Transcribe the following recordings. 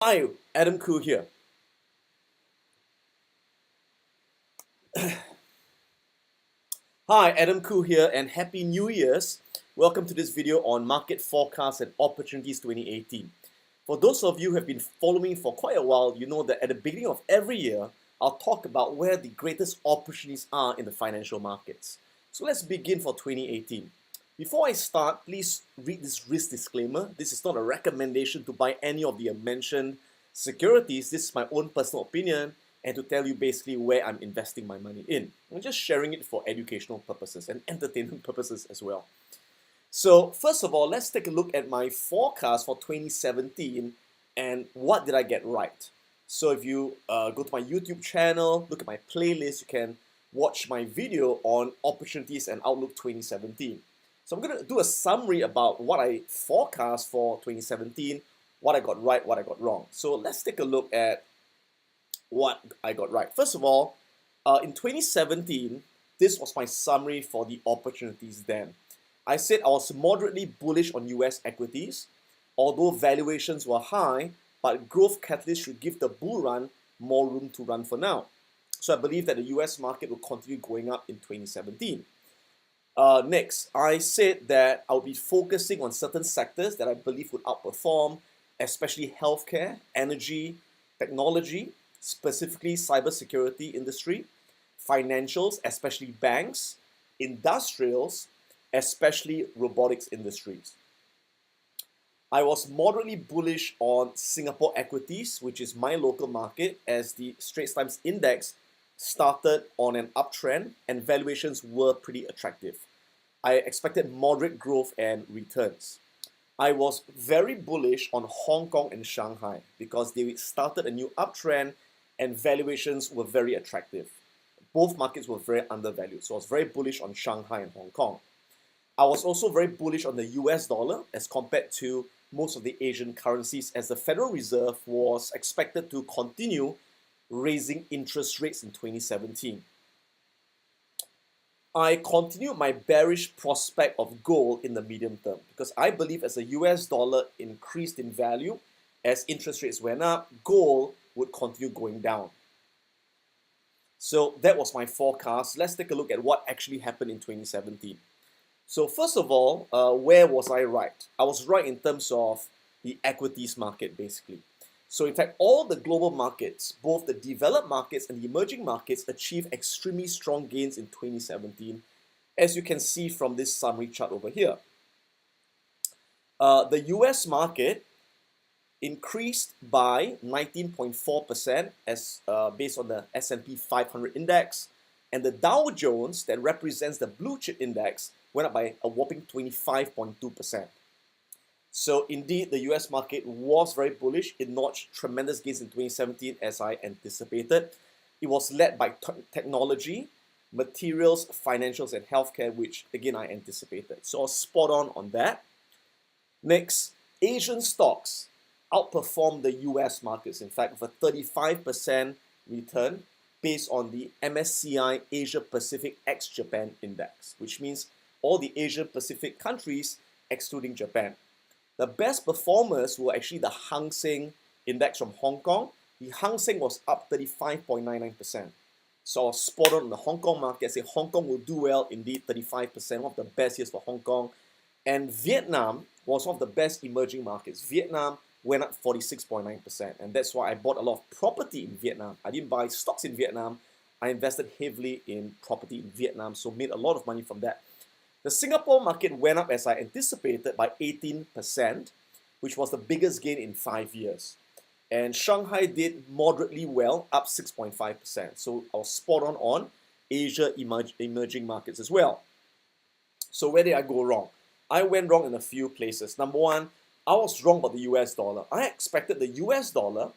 Hi, Adam Khoo here. Hi, Adam Khoo here, and Happy New Year's. Welcome to this video on Market Forecasts and Opportunities 2018. For those of you who have been following me for quite a while, you know that at the beginning of every year, I'll talk about where the greatest opportunities are in the financial markets. So let's begin for 2018. Before I start, please read this risk disclaimer. This is not a recommendation to buy any of the mentioned securities. This is my own personal opinion and to tell you basically where I'm investing my money in. I'm just sharing it for educational purposes and entertainment purposes as well. So first of all, let's take a look at my forecast for 2017 and what did I get right. So if you go to my YouTube channel, look at my playlist, you can watch my video on Opportunities and Outlook 2017. So I'm going to do a summary about what I forecast for 2017, what I got right, what I got wrong. So let's take a look at what I got right. First of all, in 2017, this was my summary for the opportunities then. I said I was moderately bullish on US equities, although valuations were high, but growth catalysts should give the bull run more room to run for now. So I believe that the US market will continue going up in 2017. Next, I said that I'll be focusing on certain sectors that I believe would outperform, especially healthcare, energy, technology, specifically cybersecurity industry, financials, especially banks, industrials, especially robotics industries. I was moderately bullish on Singapore equities, which is my local market, as the Straits Times Index started on an uptrend and valuations were pretty attractive. I expected moderate growth and returns. I was very bullish on Hong Kong and Shanghai because they started a new uptrend and valuations were very attractive. Both markets were very undervalued, so I was very bullish on Shanghai and Hong Kong. I was also very bullish on the US dollar as compared to most of the Asian currencies, as the Federal Reserve was expected to continue raising interest rates in 2017. I continued my bearish prospect of gold in the medium term because I believe as the US dollar increased in value, as interest rates went up, gold would continue going down. So that was my forecast. Let's take a look at what actually happened in 2017. So first of all, where was I right? I was right in terms of the equities market, basically. So in fact, all the global markets, both the developed markets and the emerging markets, achieved extremely strong gains in 2017, as you can see from this summary chart over here. The US market increased by 19.4% as based on the S&P 500 index, and the Dow Jones, that represents the blue chip index, went up by a whopping 25.2%. So indeed, the US market was very bullish. It notched tremendous gains in 2017 as I anticipated. It was led by technology, materials, financials, and healthcare, which again I anticipated. So I was spot on that. Next, Asian stocks outperformed the US markets, in fact, with a 35% return based on the MSCI Asia Pacific ex-Japan index, which means all the Asia Pacific countries excluding Japan. The best performers were actually the Hang Seng index from Hong Kong. The Hang Seng was up 35.99%. So I was spot on the Hong Kong market. I say Hong Kong will do well, indeed, 35%, one of the best years for Hong Kong. And Vietnam was one of the best emerging markets. Vietnam went up 46.9%, and that's why I bought a lot of property in Vietnam. I didn't buy stocks in Vietnam. I invested heavily in property in Vietnam, so made a lot of money from that. The Singapore market went up as I anticipated by 18%, which was the biggest gain in 5 years. And Shanghai did moderately well, up 6.5%. So I was spot on Asia emerging markets as well. So where did I go wrong? I went wrong in a few places. Number one, I was wrong about the US dollar. I expected the US dollar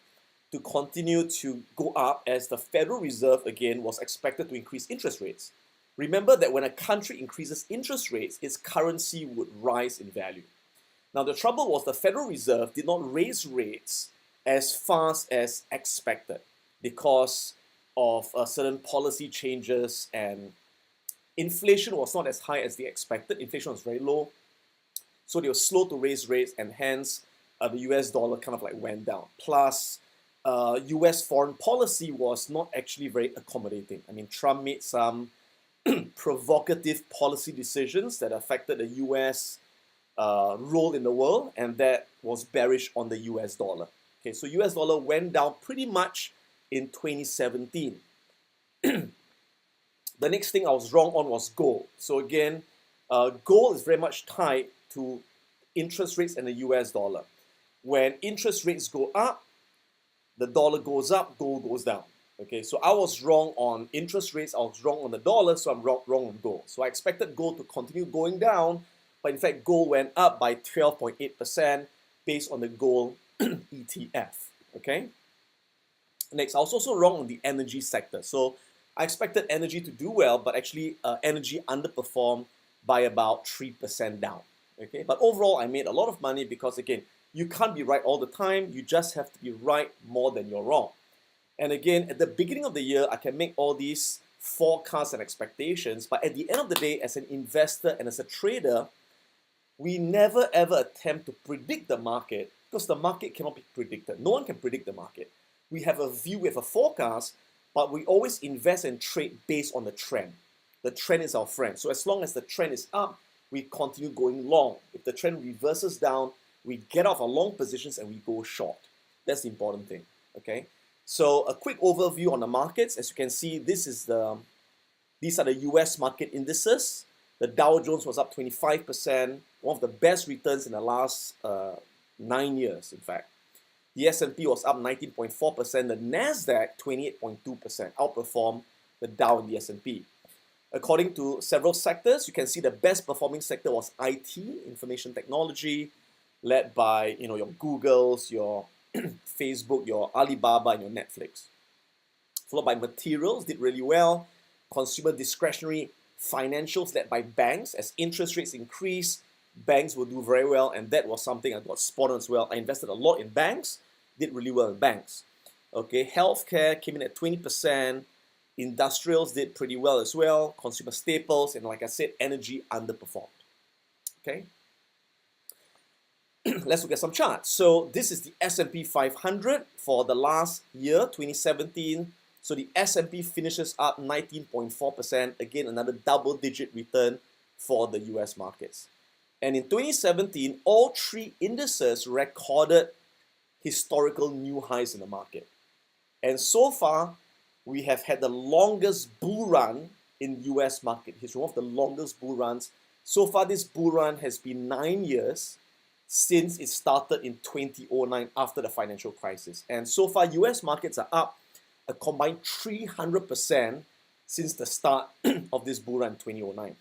to continue to go up as the Federal Reserve again was expected to increase interest rates. Remember that when a country increases interest rates, its currency would rise in value. Now the trouble was the Federal Reserve did not raise rates as fast as expected because of certain policy changes, and inflation was not as high as they expected. Inflation was very low. So they were slow to raise rates, and hence the US dollar kind of like went down. Plus, US foreign policy was not actually very accommodating. I mean, Trump made some provocative policy decisions that affected the US role in the world, and that was bearish on the US dollar. Okay, so US dollar went down pretty much in 2017. The next thing I was wrong on was gold. So again, gold is very much tied to interest rates and the US dollar. When interest rates go up, the dollar goes up, gold goes down. Okay, so I was wrong on interest rates, I was wrong on the dollar, so I'm wrong on gold. So I expected gold to continue going down, but in fact gold went up by 12.8% based on the gold ETF. Okay. Next, I was also wrong on the energy sector. So I expected energy to do well, but actually energy underperformed by about 3% down. Okay, but overall I made a lot of money because again, you can't be right all the time. You just have to be right more than you're wrong. And again, at the beginning of the year, I can make all these forecasts and expectations, but at the end of the day, as an investor and as a trader, we never ever attempt to predict the market because the market cannot be predicted. No one can predict the market. We have a view, we have a forecast, but we always invest and trade based on the trend. The trend is our friend. So as long as the trend is up, we continue going long. If the trend reverses down, we get off our long positions and we go short. That's the important thing. Okay. So a quick overview on the markets. As you can see, these are the US market indices. The Dow Jones was up 25%, one of the best returns in the last 9 years, in fact. The S&P was up 19.4%. The Nasdaq 28.2% outperformed the Dow and the S&P. According to several sectors, you can see the best performing sector was IT, information technology, led by your Googles, your Facebook, your Alibaba, and your Netflix. Followed by materials, did really well. Consumer discretionary, financials, led by banks. As interest rates increase, banks will do very well, and that was something I got spot on as well. I invested a lot in banks, did really well in banks. Okay, healthcare came in at 20%. Industrials did pretty well as well. Consumer staples, and like I said, energy underperformed. Okay. Let's look at some charts. So this is the S&P 500 for the last year, 2017. So the S&P finishes up 19.4%. Again, another double-digit return for the US markets. And in 2017, all three indices recorded historical new highs in the market. And so far, we have had the longest bull run in US market history, one of the longest bull runs. So far, this bull run has been 9 years since it started in 2009 after the financial crisis. And so far, US markets are up a combined 300% since the start of this bull run in 2009.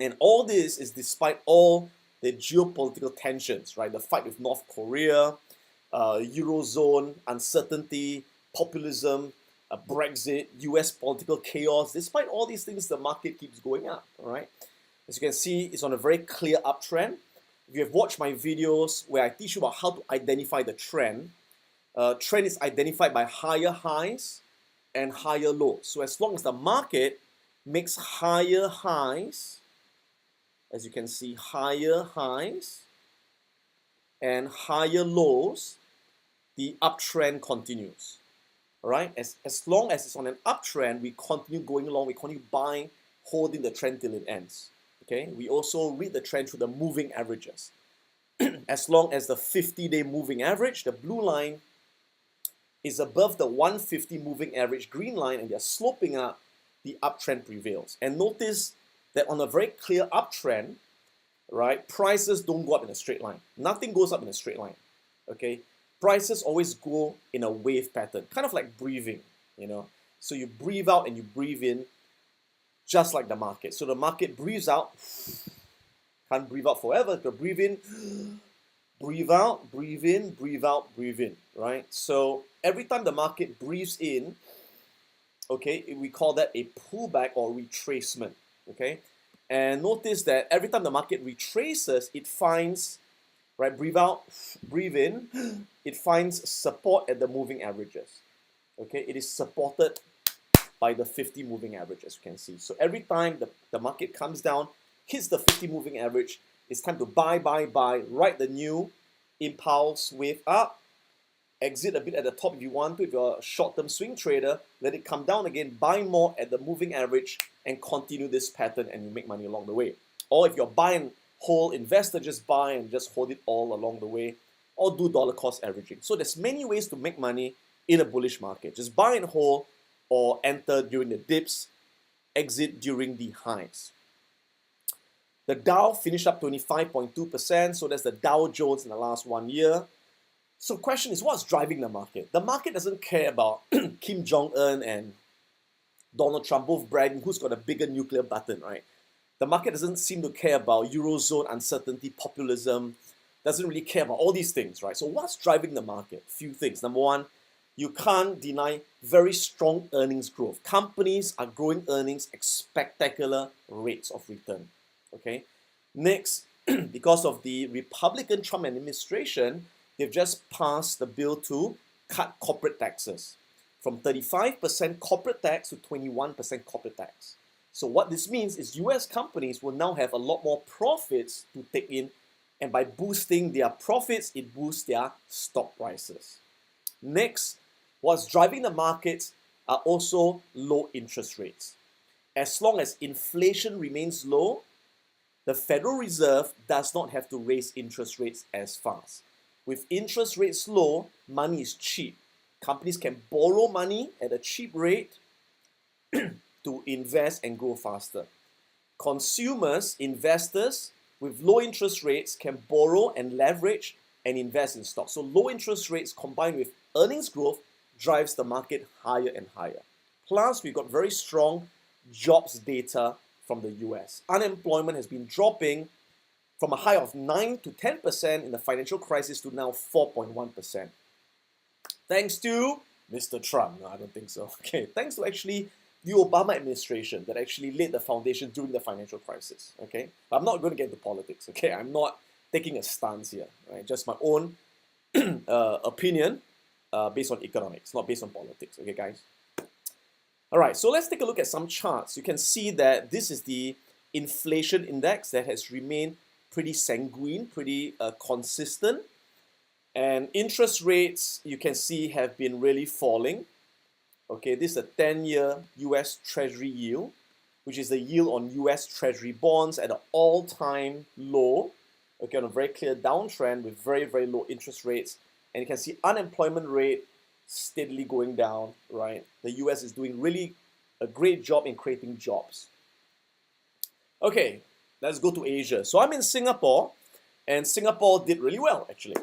And all this is despite all the geopolitical tensions, right? The fight with North Korea, Eurozone, uncertainty, populism, Brexit, US political chaos. Despite all these things, the market keeps going up, all right? As you can see, it's on a very clear uptrend. If you have watched my videos where I teach you about how to identify the trend, trend is identified by higher highs and higher lows. So as long as the market makes higher highs, as you can see, higher highs and higher lows, the uptrend continues. All right? As long as it's on an uptrend, we continue going along, we continue buying, holding the trend till it ends. Okay? We also read the trend through the moving averages. As long as the 50-day moving average, the blue line, is above the 150 moving average green line and they're sloping up, the uptrend prevails. And notice that on a very clear uptrend, right, prices don't go up in a straight line. Nothing goes up in a straight line. Okay? Prices always go in a wave pattern, kind of like breathing, So you breathe out and you breathe in, just like the market. So the market breathes out, can't breathe out forever, but breathe in, breathe out, breathe in, breathe out, breathe in, right? So every time the market breathes in, okay, we call that a pullback or retracement, okay? And notice that every time the market retraces, it finds, right, breathe out, breathe in, it finds support at the moving averages, okay? It is supported by the 50 moving average, as you can see. So every time the market comes down, hits the 50 moving average, it's time to buy, write the new impulse wave up, exit a bit at the top if you want to. If you're a short-term swing trader, let it come down again, buy more at the moving average, and continue this pattern, and you make money along the way. Or if you're buy and hold investor, just buy and just hold it all along the way, or do dollar cost averaging. So there's many ways to make money in a bullish market. Just buy and hold, or enter during the dips, exit during the highs. The Dow finished up 25.2%, so that's the Dow Jones in the last 1 year. So the question is, what's driving the market? The market doesn't care about Kim Jong-un and Donald Trump both bragging who's got a bigger nuclear button, right? The market doesn't seem to care about Eurozone uncertainty, populism, doesn't really care about all these things, right? So what's driving the market? Few things. Number one, you can't deny very strong earnings growth. Companies are growing earnings at spectacular rates of return, okay? Next, because of the Republican Trump administration, they've just passed the bill to cut corporate taxes from 35% corporate tax to 21% corporate tax. So what this means is US companies will now have a lot more profits to take in, and by boosting their profits, it boosts their stock prices. Next, what's driving the markets are also low interest rates. As long as inflation remains low, the Federal Reserve does not have to raise interest rates as fast. With interest rates low, money is cheap. Companies can borrow money at a cheap rate to invest and grow faster. Consumers, investors with low interest rates can borrow and leverage and invest in stocks. So low interest rates combined with earnings growth drives the market higher and higher. Plus, we've got very strong jobs data from the US. Unemployment has been dropping from a high of 9 to 10% in the financial crisis to now 4.1%. Thanks to Mr. Trump. No, I don't think so. Okay, thanks to actually the Obama administration that actually laid the foundation during the financial crisis. Okay, but I'm not going to get into politics. Okay, I'm not taking a stance here. Right, just my own opinion based on economics, not based on politics. Okay, guys. All right, so let's take a look at some charts. You can see that this is the inflation index that has remained pretty sanguine, pretty consistent. And interest rates, you can see, have been really falling. Okay, this is a 10-year US Treasury yield, which is the yield on US Treasury bonds at an all-time low. Okay, on a very clear downtrend with very, very low interest rates. And you can see unemployment rate steadily going down, right? The US is doing really a great job in creating jobs. Okay, let's go to Asia. So I'm in Singapore, and Singapore did really well, actually.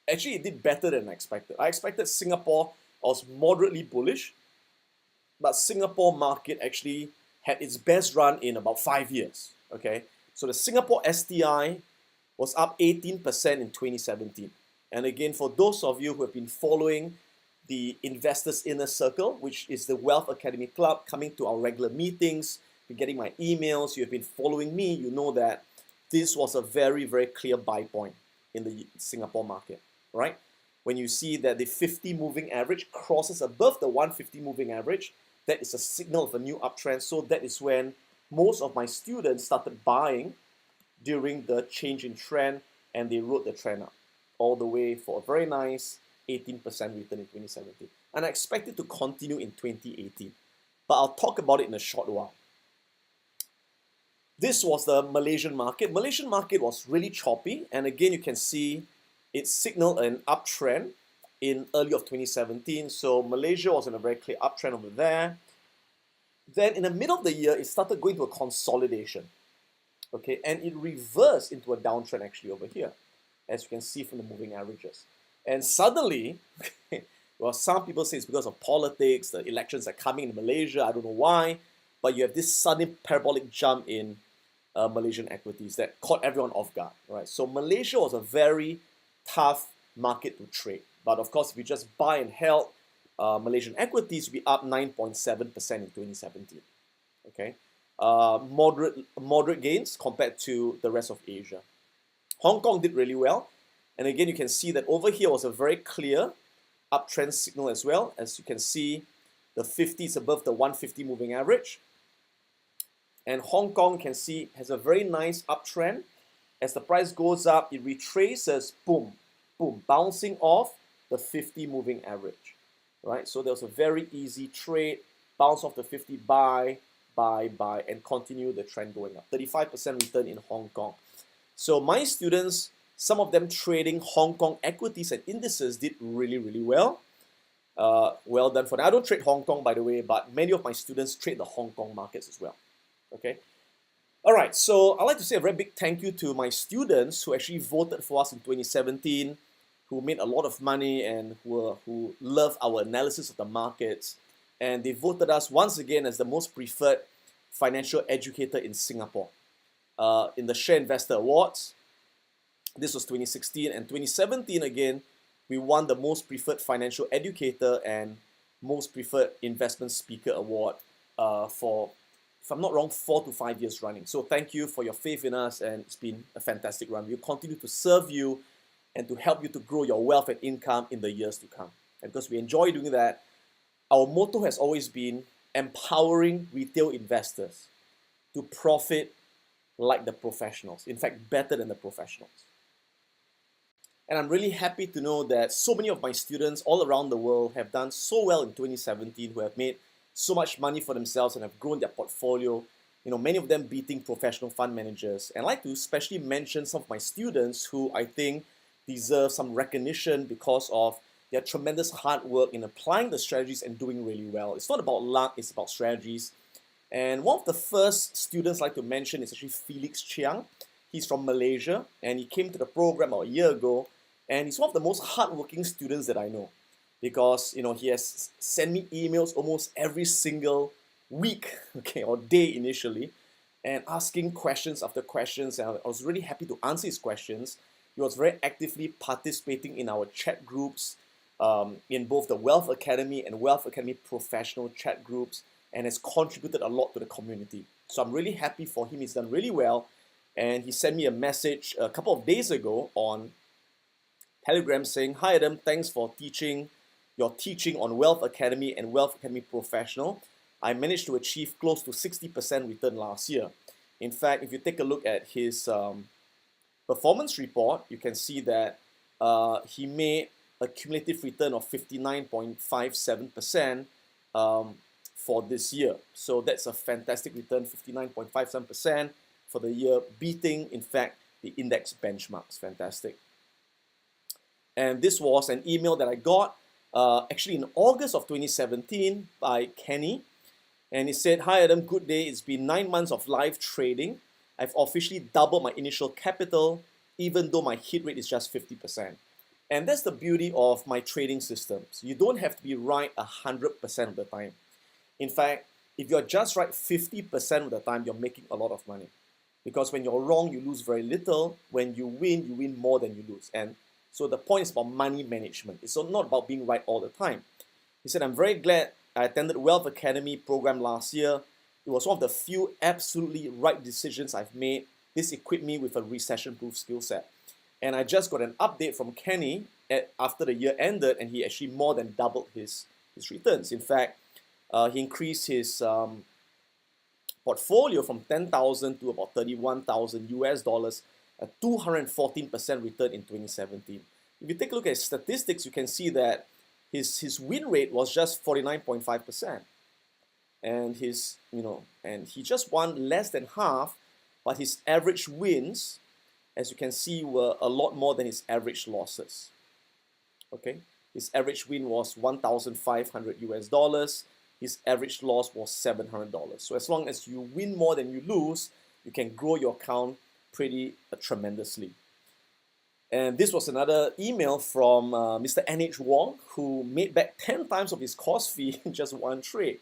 Actually, it did better than I expected. I expected Singapore, I was moderately bullish, but Singapore market actually had its best run in about 5 years, okay? So the Singapore STI was up 18% in 2017. And again, for those of you who have been following the Investors Inner Circle, which is the Wealth Academy Club, coming to our regular meetings, been getting my emails, you have been following me, you know that this was a very, very clear buy point in the Singapore market, right? When you see that the 50 moving average crosses above the 150 moving average, that is a signal of a new uptrend. So that is when most of my students started buying during the change in trend, and they rode the trend up all the way for a very nice 18% return in 2017. And I expect it to continue in 2018. But I'll talk about it in a short while. This was the Malaysian market. Malaysian market was really choppy, and again you can see it signaled an uptrend in early of 2017. So Malaysia was in a very clear uptrend over there. Then in the middle of the year, it started going to a consolidation. Okay, and it reversed into a downtrend actually over here, as you can see from the moving averages. And suddenly, well, some people say it's because of politics, the elections are coming in Malaysia, I don't know why, but you have this sudden parabolic jump in Malaysian equities that caught everyone off guard, right? So Malaysia was a very tough market to trade. But of course, if you just buy and held Malaysian equities, will be up 9.7% in 2017. Okay, moderate gains compared to the rest of Asia. Hong Kong did really well, and again, you can see that over here was a very clear uptrend signal as well. As you can see, the 50 is above the 150 moving average, and Hong Kong, can see, has a very nice uptrend As the price goes up, it retraces, boom, boom, bouncing off the 50 moving average, right? So there was a very easy trade, bounce off the 50, buy, and continue the trend going up. 35% return in Hong Kong. So my students, some of them trading Hong Kong equities and indices, did really, really well. Well done for them. I don't trade Hong Kong, by the way, but many of my students trade the Hong Kong markets as well. Okay. All right. So I'd like to say a very big thank you to my students who actually voted for us in 2017, who made a lot of money and who love our analysis of the markets. And they voted us once again as the most preferred financial educator in Singapore. In the Share Investor Awards. This was 2016, and 2017 again, we won the most preferred financial educator and most preferred investment speaker award for, if I'm not wrong, 4 to 5 years running. So thank you for your faith in us, and it's been a fantastic run. We'll continue to serve you and to help you to grow your wealth and income in the years to come. And because we enjoy doing that, our motto has always been empowering retail investors to profit like the professionals, in fact, better than the professionals. And I'm really happy to know that so many of my students all around the world have done so well in 2017, who have made so much money for themselves and have grown their portfolio, many of them beating professional fund managers. And I'd like to especially mention some of my students who I think deserve some recognition because of their tremendous hard work in applying the strategies and doing really well. It's not about luck, it's about strategies. And one of the first students I'd like to mention is actually Felix Chiang. He's from Malaysia, and he came to the program about a year ago, and he's one of the most hardworking students that I know, because he has sent me emails almost every single week, okay, or day initially, and asking questions after questions, and I was really happy to answer his questions. He was very actively participating in our chat groups, in both the Wealth Academy and Wealth Academy professional chat groups, and has contributed a lot to the community. So I'm really happy for him. He's done really well. And he sent me a message a couple of days ago on Telegram saying, "Hi Adam, thanks for your teaching on Wealth Academy and Wealth Academy Professional. I managed to achieve close to 60% return last year." In fact, if you take a look at his performance report, you can see that he made a cumulative return of 59.57% for this year. So that's a fantastic return, 59.57% for the year, beating, in fact, the index benchmarks. Fantastic. And this was an email that I got actually in August of 2017 by Kenny. And he said, "Hi Adam, good day. It's been 9 months of live trading. I've officially doubled my initial capital, even though my hit rate is just 50%. And that's the beauty of my trading systems. You don't have to be right 100% of the time. In fact, if you're just right 50% of the time, you're making a lot of money. Because when you're wrong, you lose very little. When you win more than you lose. And so the point is about money management. It's not about being right all the time." He said, "I'm very glad I attended Wealth Academy program last year. It was one of the few absolutely right decisions I've made. This equipped me with a recession-proof skill set. And I just got an update from Kenny after the year ended, and he actually more than doubled his returns. In fact, he increased his portfolio from 10,000 to about 31,000 US dollars, a 214% return in 2017. If you take a look at his statistics, you can see that his win rate was just 49.5%. And and he just won less than half, but his average wins, as you can see, were a lot more than his average losses. Okay, his average win was 1,500 US dollars. His average loss was $700. So as long as you win more than you lose, you can grow your account pretty tremendously. And this was another email from Mr. N.H. Wong, who made back 10 times of his course fee in just one trade.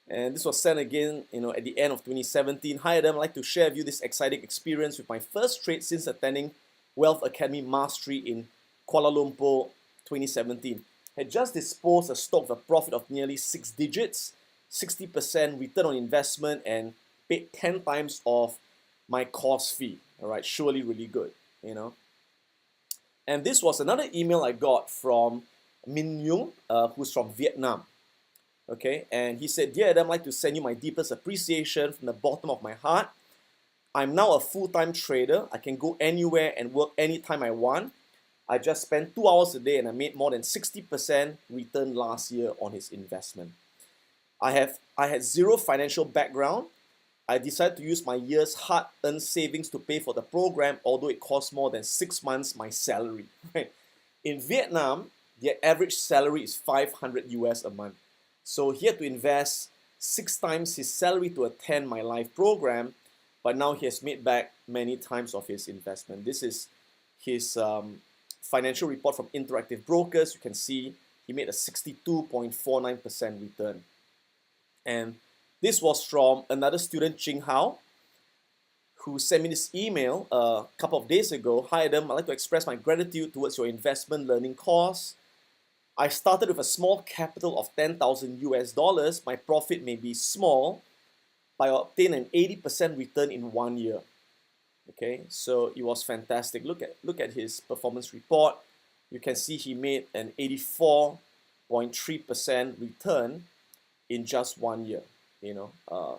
And this was sent again, at the end of 2017. "Hi Adam, I'd like to share with you this exciting experience with my first trade since attending Wealth Academy Mastery in Kuala Lumpur 2017. Had just disposed a stock with a profit of nearly 6 digits, 60% return on investment, and paid 10 times of my course fee." All right, surely really good, And this was another email I got from Min Yung, who's from Vietnam. Okay, and he said, "Dear Adam, I'd like to send you my deepest appreciation from the bottom of my heart. I'm now a full-time trader. I can go anywhere and work anytime I want. I just spent 2 hours a day and I made more than 60% return last year on his investment. I had zero financial background. I decided to use my year's hard-earned savings to pay for the program, although it cost more than 6 months my salary. Right? In Vietnam, their average salary is 500 US a month. So he had to invest 6 times his salary to attend my live program, but now he has made back many times of his investment. This is his financial report from Interactive Brokers. You can see he made a 62.49% return. And this was from another student, Ching Hao, who sent me this email a couple of days ago. Hi Adam, I'd like to express my gratitude towards your investment learning course. I started with a small capital of 10,000 US dollars. My profit may be small, but I obtained an 80% return in 1 year. Okay, so it was fantastic. Look at his performance report. You can see he made an 84.3% return in just 1 year.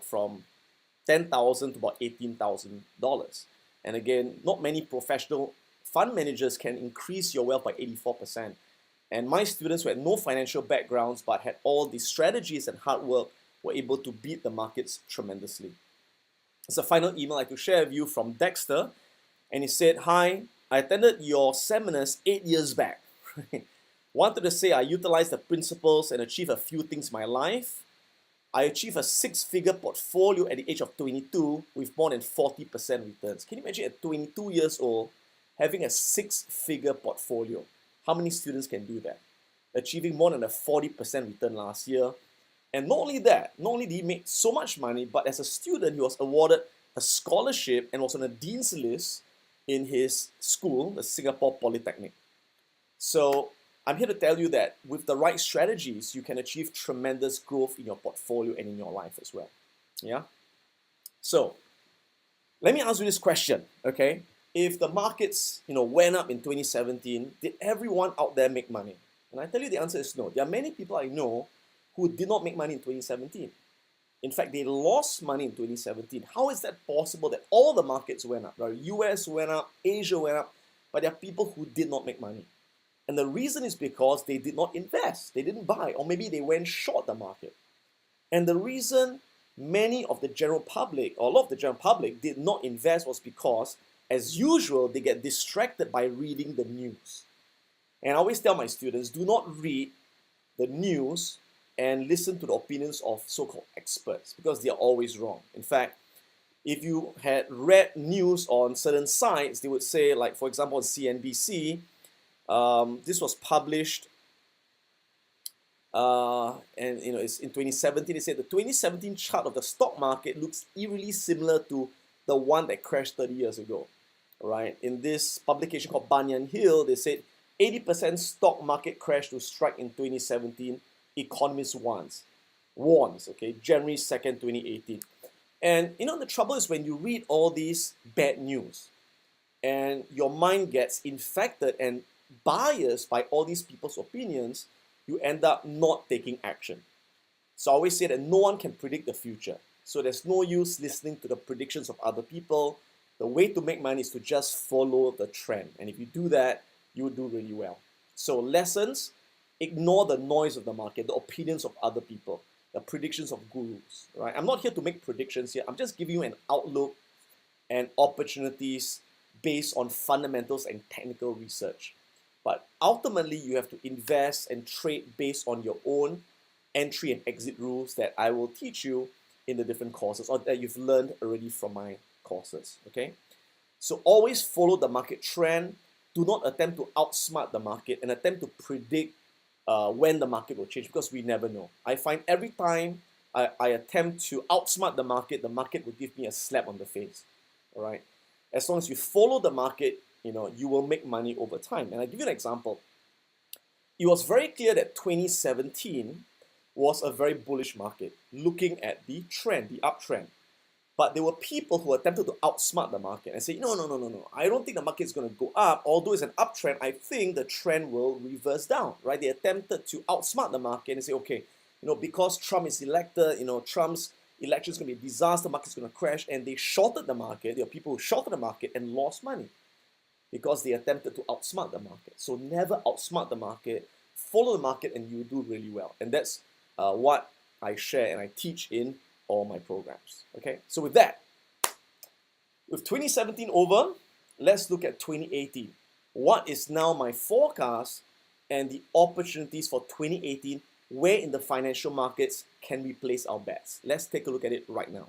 From 10,000 to about $18,000. And again, not many professional fund managers can increase your wealth by 84%. And my students who had no financial backgrounds but had all these strategies and hard work were able to beat the markets tremendously. It's a final email I'd like to share with you from Dexter. And he said, hi, I attended your seminars 8 years back. Wanted to say I utilized the principles and achieved a few things in my life. I achieved a 6-figure portfolio at the age of 22 with more than 40% returns. Can you imagine at 22 years old having a 6-figure portfolio? How many students can do that? Achieving more than a 40% return last year. And not only that, not only did he make so much money, but as a student, he was awarded a scholarship and was on a dean's list in his school, the Singapore Polytechnic. So I'm here to tell you that with the right strategies, you can achieve tremendous growth in your portfolio and in your life as well. Yeah? So let me ask you this question, okay? If the markets, went up in 2017, did everyone out there make money? And I tell you the answer is no. There are many people I know who did not make money in 2017. In fact, they lost money in 2017. How is that possible that all the markets went up? Right? US went up, Asia went up, but there are people who did not make money. And the reason is because they did not invest, they didn't buy, or maybe they went short the market. And the reason many of the general public, or a lot of the general public did not invest was because, as usual, they get distracted by reading the news. And I always tell my students, do not read the news and listen to the opinions of so-called experts because they are always wrong. In fact, if you had read news on certain sites, they would say, like for example on CNBC, this was published, and it's in 2017. They said the 2017 chart of the stock market looks eerily similar to the one that crashed 30 years ago. Right? In this publication called Banyan Hill, they said 80% stock market crash to strike in 2017. Economists warns. Okay, January 2nd, 2018. And the trouble is when you read all these bad news, and your mind gets infected and biased by all these people's opinions, you end up not taking action. So I always say that no one can predict the future. So there's no use listening to the predictions of other people. The way to make money is to just follow the trend. And if you do that, you will do really well. So lessons, ignore the noise of the market, the opinions of other people, the predictions of gurus. Right? I'm not here to make predictions here. I'm just giving you an outlook and opportunities based on fundamentals and technical research. But ultimately, you have to invest and trade based on your own entry and exit rules that I will teach you in the different courses or that you've learned already from my courses. Okay? So always follow the market trend. Do not attempt to outsmart the market and attempt to predict when the market will change because we never know. I find every time I attempt to outsmart the market will give me a slap on the face. All right? As long as you follow the market, you will make money over time. And I'll give you an example. It was very clear that 2017 was a very bullish market, looking at the trend, the uptrend. But there were people who attempted to outsmart the market and say, no. I don't think the market is going to go up. Although it's an uptrend, I think the trend will reverse down, right? They attempted to outsmart the market and say, okay, because Trump is elected, Trump's election's going to be a disaster, market's going to crash, and they shorted the market. There are people who shorted the market and lost money because they attempted to outsmart the market. So never outsmart the market, follow the market, and you do really well. And that's what I share and I teach in all my programs. Okay, so with that, with 2017 over, let's look at 2018. What is now my forecast and the opportunities for 2018? Where in the financial markets can we place our bets? Let's take a look at it right now.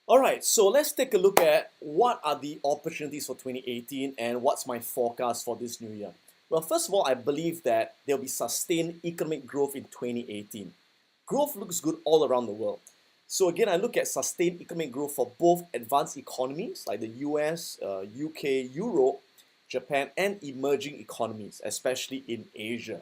All right, so let's take a look at what are the opportunities for 2018 and what's my forecast for this new year. Well, first of all, I believe that there'll be sustained economic growth in 2018. Growth looks good all around the world. So again, I look at sustained economic growth for both advanced economies like the US, UK, Europe, Japan, and emerging economies, especially in Asia.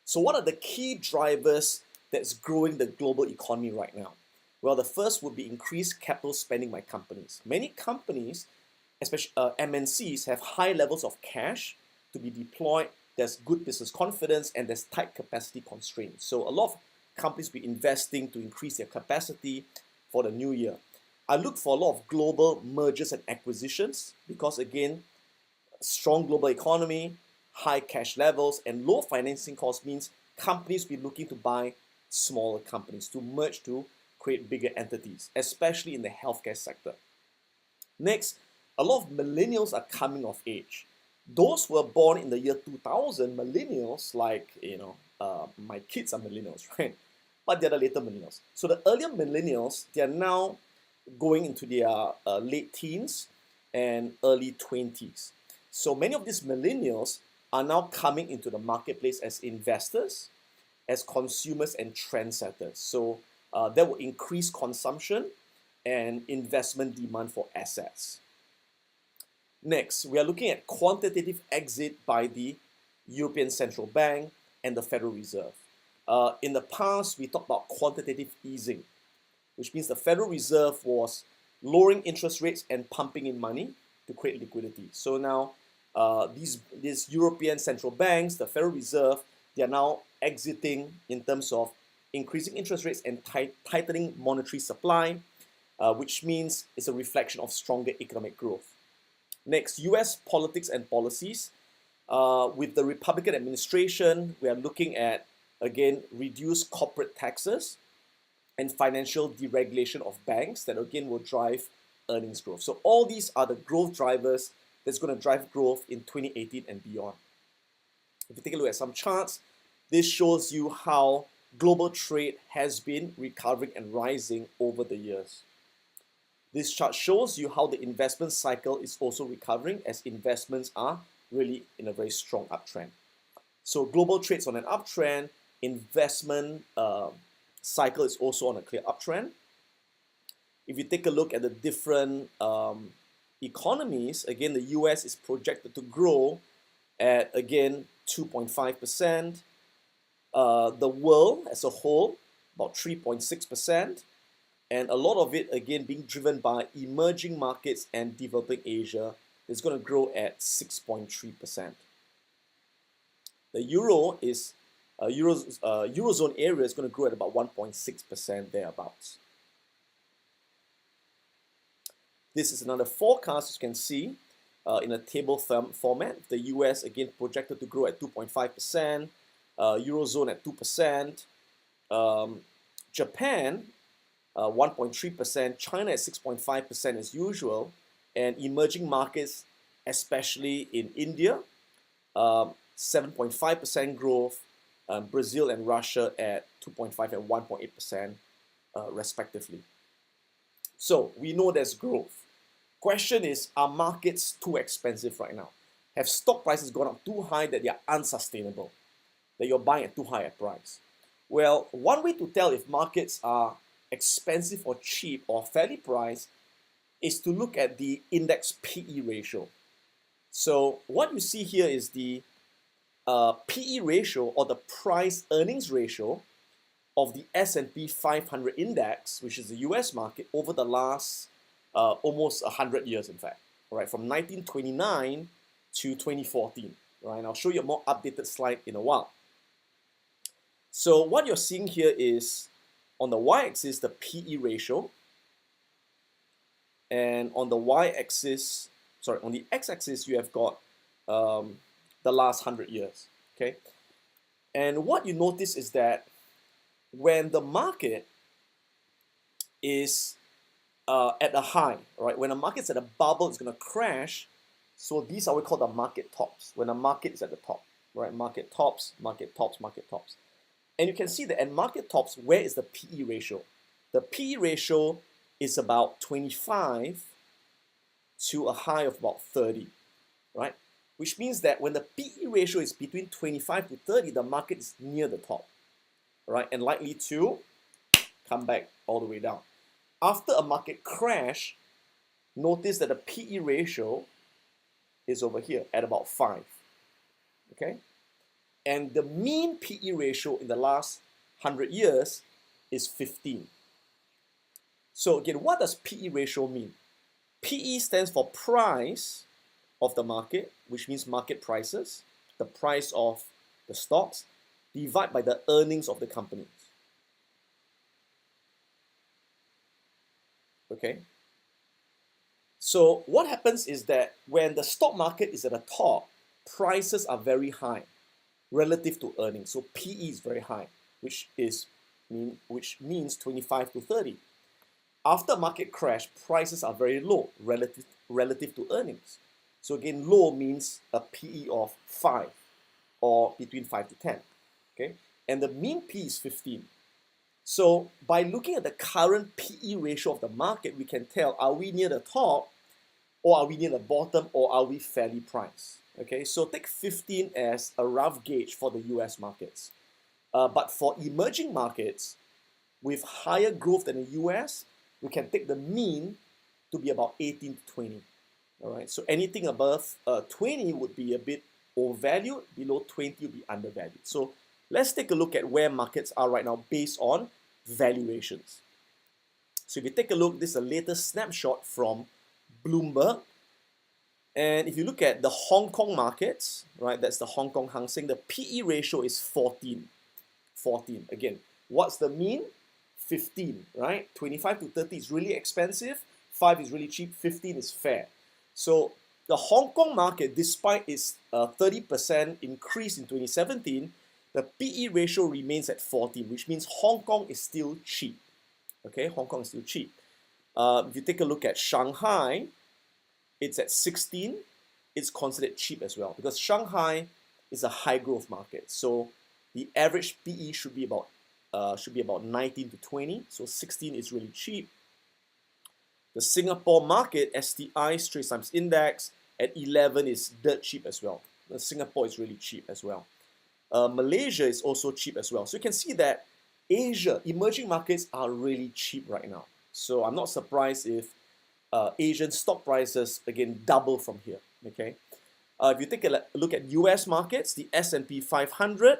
So what are the key drivers that's growing the global economy right now? Well, the first would be increased capital spending by companies. Many companies, especially MNCs, have high levels of cash to be deployed. There's good business confidence and there's tight capacity constraints. So a lot of companies will be investing to increase their capacity for the new year. I look for a lot of global mergers and acquisitions because again, strong global economy, high cash levels, and low financing costs means companies will be looking to buy smaller companies to merge to create bigger entities, especially in the healthcare sector. Next, a lot of millennials are coming of age. Those who were born in the year 2000, millennials, like, my kids are millennials, right? But they're the later millennials. So the earlier millennials, they're now going into their late teens and early 20s. So many of these millennials are now coming into the marketplace as investors, as consumers and trendsetters. So that will increase consumption and investment demand for assets. Next, we are looking at quantitative exit by the European Central Bank and the Federal Reserve. In the past, we talked about quantitative easing, which means the Federal Reserve was lowering interest rates and pumping in money to create liquidity. So now these European central banks, the Federal Reserve, they are now exiting in terms of increasing interest rates and tightening monetary supply, which means it's a reflection of stronger economic growth. Next, US politics and policies. With the Republican administration, we are looking at, again, reduced corporate taxes and financial deregulation of banks that again will drive earnings growth. So all these are the growth drivers that's going to drive growth in 2018 and beyond. If you take a look at some charts, this shows you how global trade has been recovering and rising over the years. This chart shows you how the investment cycle is also recovering as investments are really in a very strong uptrend. So global trade's on an uptrend, investment cycle is also on a clear uptrend. If you take a look at the different economies, again, the US is projected to grow at, again, 2.5%. The world as a whole, about 3.6%. And a lot of it, again, being driven by emerging markets and developing Asia, is going to grow at 6.3%. The euro is Eurozone area is going to grow at about 1.6% thereabouts. This is another forecast you can see in a table format. The US again projected to grow at 2.5%, Eurozone at 2%, Japan 1.3%, China at 6.5% as usual, and emerging markets, especially in India, 7.5% growth, Brazil and Russia at 2.5 and 1.8% respectively. So we know there's growth. Question is, are markets too expensive right now? Have stock prices gone up too high that they are unsustainable, that you're buying at too high a price? Well, one way to tell if markets are expensive or cheap or fairly priced is to look at the index PE ratio. So what you see here is the PE ratio, or the price earnings ratio of the S&P 500 index, which is the US market, over the last almost 100 years, in fact, right, from 1929 to 2014, right? And I'll show you a more updated slide in a while. So what you're seeing here is, on the y-axis the PE ratio, and on the y-axis, sorry, on the x-axis you have got the last 100 years. Okay, and what you notice is that when the market is at a high, right? When the market's at a bubble, it's going to crash. So these are what we call the market tops. When the market is at the top, right? Market tops, market tops, market tops. And you can see that at market tops, where is the PE ratio? The PE ratio is about 25 to a high of about 30, right? Which means that when the PE ratio is between 25 to 30, the market is near the top, right? And likely to come back all the way down. After a market crash, notice that the PE ratio is over here at about 5, okay? And the mean PE ratio in the last 100 years is 15. So again, what does PE ratio mean? PE stands for price of the market, which means market prices, the price of the stocks, divided by the earnings of the companies. Okay? So what happens is that when the stock market is at the top, prices are very high relative to earnings. So PE is very high, which means 25 to 30. After market crash, prices are very low relative to earnings. So again, low means a PE of 5 or between 5 to 10. Okay? And the mean PE is 15. So by looking at the current PE ratio of the market, we can tell, are we near the top, or are we near the bottom, or are we fairly priced? Okay, so take 15 as a rough gauge for the US markets. But for emerging markets with higher growth than the US, we can take the mean to be about 18 to 20. All right, so anything above 20 would be a bit overvalued, below 20 would be undervalued. So let's take a look at where markets are right now based on valuations. So if you take a look, this is the latest snapshot from Bloomberg. And if you look at the Hong Kong markets, right, that's the Hong Kong Hang Seng, the PE ratio is 14. 14. Again, what's the mean? 15, right? 25 to 30 is really expensive, 5 is really cheap, 15 is fair. So the Hong Kong market, despite its 30% increase in 2017, the PE ratio remains at 14, which means Hong Kong is still cheap. Okay, Hong Kong is still cheap. If you take a look at Shanghai, it's at 16. It's considered cheap as well because Shanghai is a high growth market. So the average PE should be about 19 to 20. So 16 is really cheap. The Singapore market, STI, Straits Times Index, at 11 is dirt cheap as well. Singapore is really cheap as well. Malaysia is also cheap as well. So you can see that Asia, emerging markets are really cheap right now. So I'm not surprised if Asian stock prices, again, double from here, okay? If you take a look at US markets, the S&P 500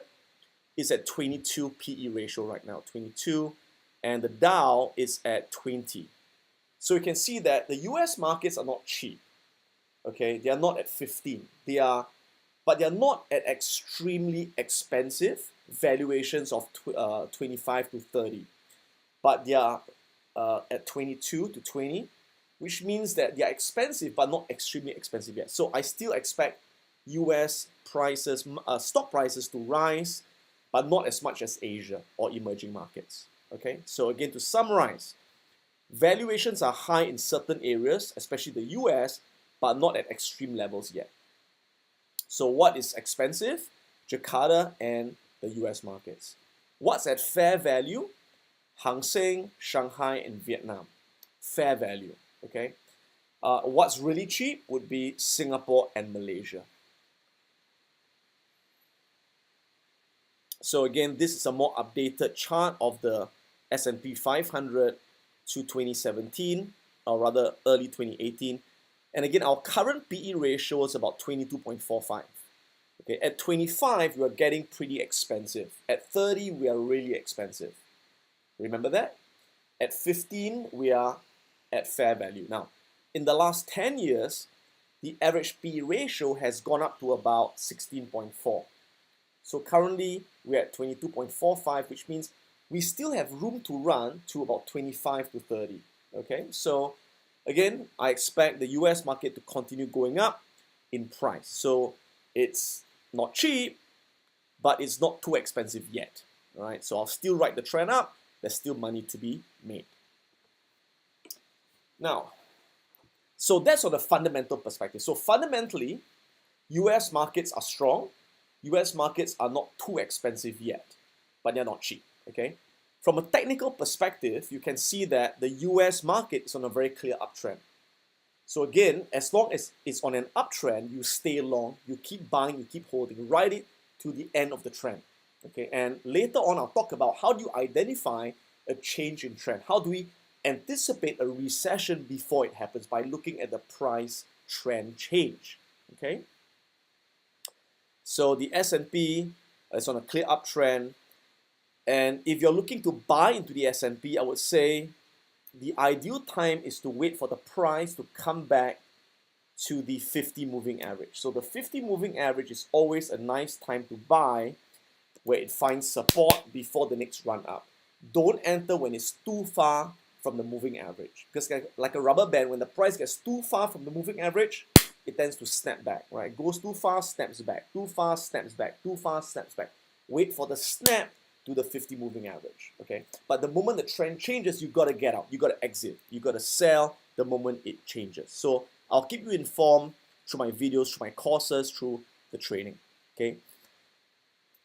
is at 22 PE ratio right now, 22, and the Dow is at 20. So you can see that the US markets are not cheap, okay? They are not at 15. But they are not at extremely expensive valuations of 25 to 30. But they are at 22 to 20, which means that they are expensive but not extremely expensive yet. So I still expect US prices, stock prices to rise, but not as much as Asia or emerging markets. Okay, so again, to summarize, valuations are high in certain areas, especially the US, but not at extreme levels yet. So what is expensive? Jakarta and the US markets. What's at fair value? Hang Seng, Shanghai, and Vietnam. Fair value, okay? What's really cheap would be Singapore and Malaysia. So again, this is a more updated chart of the S&P 500 to 2017, or rather early 2018. And again, our current PE ratio is about 22.45. Okay, at 25, we are getting pretty expensive. At 30, we are really expensive. Remember that? At 15, we are at fair value. Now, in the last 10 years, the average PE ratio has gone up to about 16.4. So currently, we're at 22.45, which means we still have room to run to about 25 to 30. Okay, so again, I expect the US market to continue going up in price. So it's not cheap, but it's not too expensive yet. All right, so I'll still ride the trend up. There's still money to be made. Now, so that's on the fundamental perspective. So fundamentally, US markets are strong. US markets are not too expensive yet, but they're not cheap. Okay. From a technical perspective, you can see that the US market is on a very clear uptrend. So again, as long as it's on an uptrend, you stay long, you keep buying, you keep holding, ride it to the end of the trend. Okay, and later on I'll talk about how do you identify a change in trend. How do we anticipate a recession before it happens? By looking at the price trend change. Okay, so the S&P is on a clear uptrend, and if you're looking to buy into the S&P, I would say the ideal time is to wait for the price to come back to the 50 moving average. So the 50 moving average is always a nice time to buy, where it finds support before the next run up. Don't enter when it's too far from the moving average, because like a rubber band, when the price gets too far from the moving average, it tends to snap back, right? Goes too far, snaps back, too far, snaps back, too far, snaps back. Wait for the snap to the 50 moving average, okay? But the moment the trend changes, you gotta get out, you gotta exit, you gotta sell the moment it changes. So I'll keep you informed through my videos, through my courses, through the training, okay?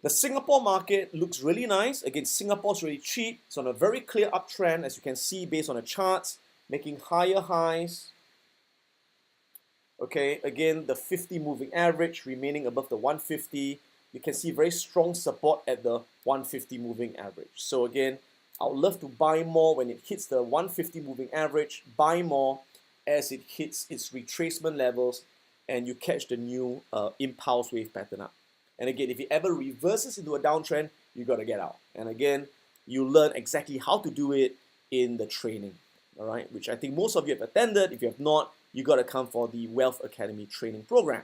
The Singapore market looks really nice. Again, Singapore's really cheap. It's on a very clear uptrend, as you can see based on the charts, making higher highs. Okay, again, the 50 moving average remaining above the 150. You can see very strong support at the 150 moving average. So again, I would love to buy more when it hits the 150 moving average, buy more as it hits its retracement levels and you catch the new impulse wave pattern up. And again, if it ever reverses into a downtrend, you got to get out. And again, you learn exactly how to do it in the training, all right? Which I think most of you have attended. If you have not, you got to come for the Wealth Academy training program.